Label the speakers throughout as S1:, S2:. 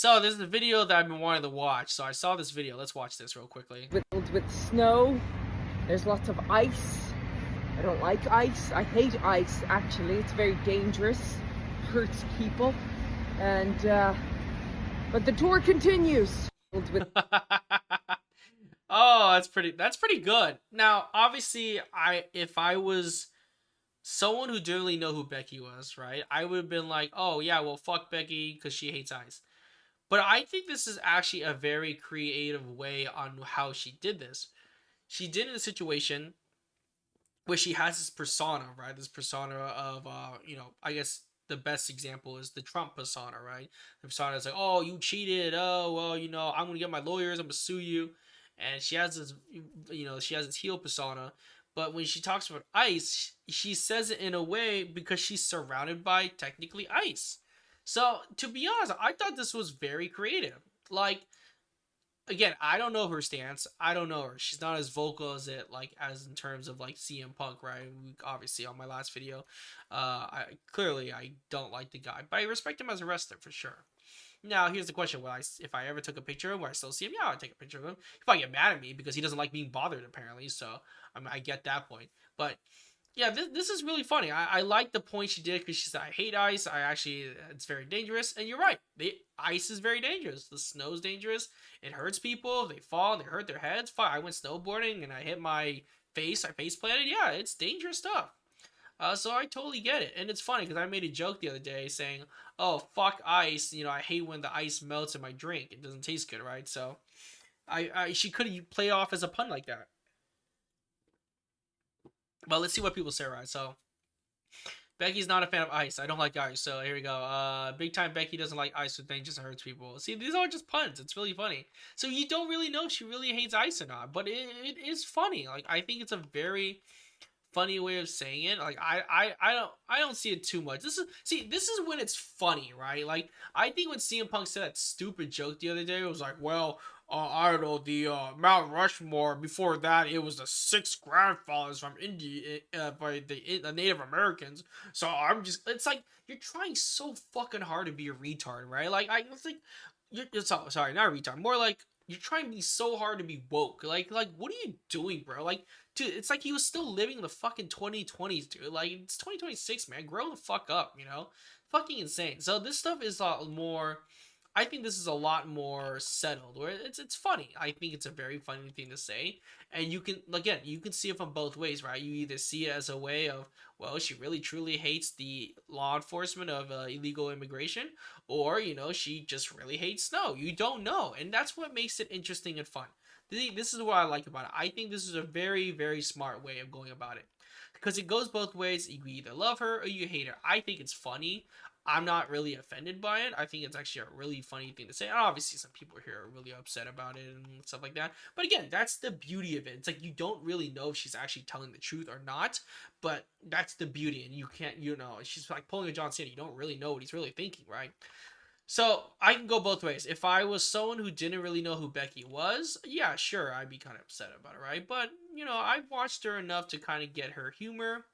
S1: So this is a video that I've been wanting to watch. So I saw this video. Let's watch this real quickly.
S2: With snow, there's lots of ice. I don't like ice. I hate ice, actually. It's very dangerous, hurts people. And but the tour continues. With
S1: Oh, that's pretty good. Now, obviously, if I was someone who didn't really know who Becky was, right? I would have been like, "Oh, yeah, well, fuck Becky because she hates ice." But I think this is actually a very creative way on how she did this. She did it in a situation where she has this persona, right? This persona of, I guess the best example is the Trump persona, right? The persona is like, oh, you cheated. Oh, well, I'm gonna get my lawyers. I'm gonna sue you. And she has this, she has this heel persona. But when she talks about ice, she says it in a way because she's surrounded by technically ice. So to be honest, I thought this was very creative. Like, again, I don't know her stance. I don't know her. She's not as vocal as as in terms of like CM Punk, right? Obviously on my last video, I don't like the guy, but I respect him as a wrestler for sure. Now here's the question: if I ever took a picture of him, would I still see him? Yeah, I'd take a picture of him. He probably get mad at me because he doesn't like being bothered apparently. So I get that point, but yeah, this is really funny. I like the point she did because she said, I hate ice. It's very dangerous. And you're right. Ice is very dangerous. The snow's dangerous. It hurts people. They fall and they hurt their heads. Fine. I went snowboarding and I hit my face. I face planted. Yeah, it's dangerous stuff. So I totally get it. And it's funny because I made a joke the other day saying, oh, fuck ice. I hate when the ice melts in my drink. It doesn't taste good, right? So she could have played off as a pun like that. But let's see what people say, right? So Becky's not a fan of ice. I don't like ice. So here we go. Big time Becky doesn't like ice with things just hurts people. See, these are just puns. It's really funny. So you don't really know if she really hates ice or not, but it is funny. Like I think it's a very funny way of saying it. Like I don't see it too much. This is when it's funny, right? Like I think when CM Punk said that stupid joke the other day, it was like, well, I don't know, the Mount Rushmore. Before that, it was the six grandfathers from India by the Native Americans. So it's like you're trying so fucking hard to be a retard, right? Like it's like you're sorry, not a retard, more like you're trying to be so hard to be woke. Like what are you doing, bro? Like, dude, it's like he was still living in the fucking 2020s, dude. Like, it's 2026, man. Grow the fuck up, you know? Fucking insane. So this stuff is a lot more. I think this is a lot more settled. Where it's funny. I think it's a very funny thing to say, and you can see it from both ways, right? You either see it as a way of, well, she really truly hates the law enforcement of illegal immigration, or she just really hates snow. You don't know, and that's what makes it interesting and fun. This is what I like about it. I think this is a very, very smart way of going about it. Because it goes both ways. You either love her or you hate her. I think it's funny. I'm not really offended by it. I think it's actually a really funny thing to say. And obviously, some people here are really upset about it and stuff like that. But again, that's the beauty of it. It's like you don't really know if she's actually telling the truth or not. But that's the beauty. And you can't, she's like pulling a John Cena. You don't really know what he's really thinking, right? So I can go both ways. If I was someone who didn't really know who Becky was, yeah, sure, I'd be kind of upset about it, right? But I've watched her enough to kind of get her humor.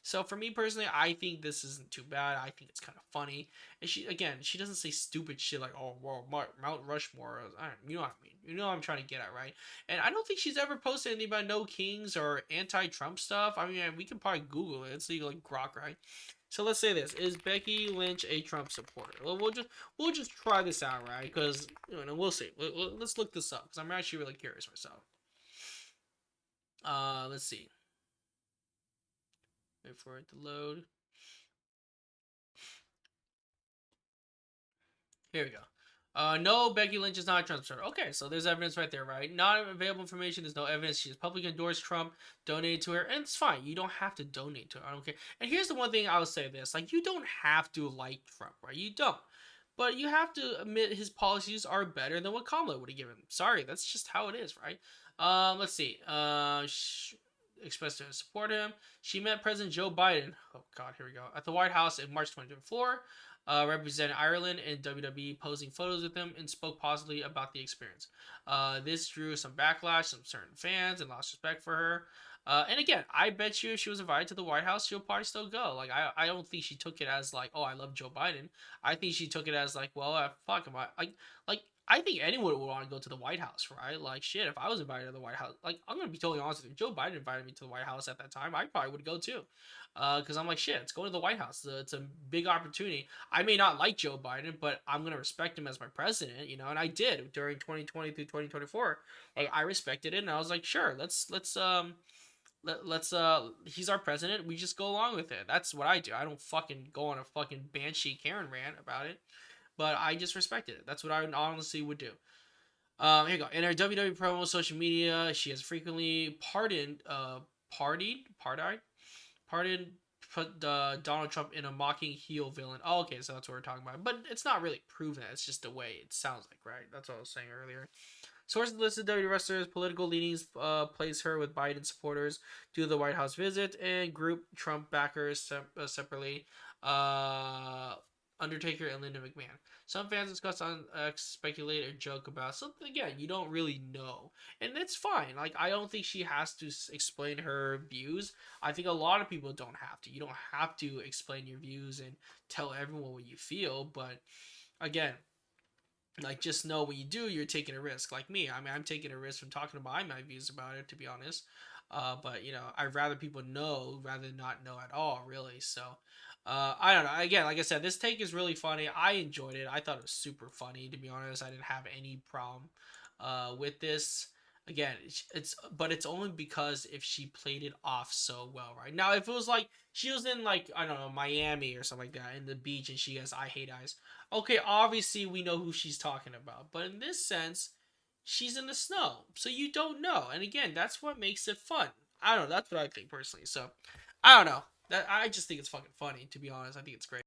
S1: So for me personally, I think this isn't too bad. I think it's kind of funny. And she doesn't say stupid shit like, "Oh, well, Mount Rushmore." You know what I mean? You know what I'm trying to get at, right? And I don't think she's ever posted anything about no kings or anti-Trump stuff. I mean, we can probably Google it. It's like Grok, right? So let's say this: is Becky Lynch a Trump supporter? Well, we'll just try this out, right? Because we'll see. Let's look this up because I'm actually really curious myself. Let's see. Wait for it to load. Here we go. No, Becky Lynch is not a Trump supporter. Okay, so there's evidence right there, right? Not available information. There's no evidence. She's publicly endorsed Trump, donated to her, and it's fine. You don't have to donate to her. I don't care. And here's the one thing I would say: this, like, you don't have to like Trump, right? You don't, but you have to admit his policies are better than what Kamala would have given. Sorry, that's just how it is, right? Let's see. Expressed to support him. She met President Joe Biden. Oh God, here we go. At the White House in March 2024. Represented Ireland in WWE, posing photos with him, and spoke positively about the experience. This drew some backlash from certain fans and lost respect for her. And again, I bet you if she was invited to the White House, she'll probably still go. Like, I don't think she took it as like, oh, I love Joe Biden. I think she took it as like, well, fuck, am I like I think anyone would want to go to the White House, right? Like, shit, if I was invited to the White House, like, I'm gonna be totally honest with you. Joe Biden invited me to the White House at that time. I probably would go too, because I'm like, shit, it's going to the White House. It's a big opportunity. I may not like Joe Biden, but I'm gonna respect him as my president, you know. And I did during 2020 through 2024. Like, I respected it, and I was like, sure, let's he's our president. We just go along with it. That's what I do. I don't fucking go on a fucking banshee Karen rant about it, but I just respected it. That's what I honestly would do. Here you go. In her WWE promo, social media, she has frequently pardoned, put Donald Trump in a mocking heel villain. Oh, okay, so that's what we're talking about. But it's not really proven. It's just the way it sounds like, right? That's what I was saying earlier. Sources listed WWE wrestlers' political leanings place her with Biden supporters due to the White House visit and group Trump backers separately. Uh, Undertaker and Linda McMahon. Some fans discuss on speculate or joke about something. Again, you don't really know, and that's fine. Like, I don't think she has to explain her views. I think a lot of people don't have to. You don't have to explain your views and tell everyone what you feel. But again, like, just know when you do, you're taking a risk. Like me, I mean, I'm taking a risk from talking about my views about it, to be honest. But you know, I'd rather people know rather than not know at all, really. So I don't know. Again, like I said, this take is really funny. I enjoyed it. I thought it was super funny, to be honest. I didn't have any problem with this. Again, it's only because if she played it off so well, right? Now, if it was like she was in, like, I don't know, Miami or something like that, in the beach, and she goes, "I hate ice." Okay, obviously we know who she's talking about, but in this sense, she's in the snow, so you don't know. And again, that's what makes it fun. I don't know. That's what I think personally. So I don't know. That I just think it's fucking funny, to be honest. I think it's great.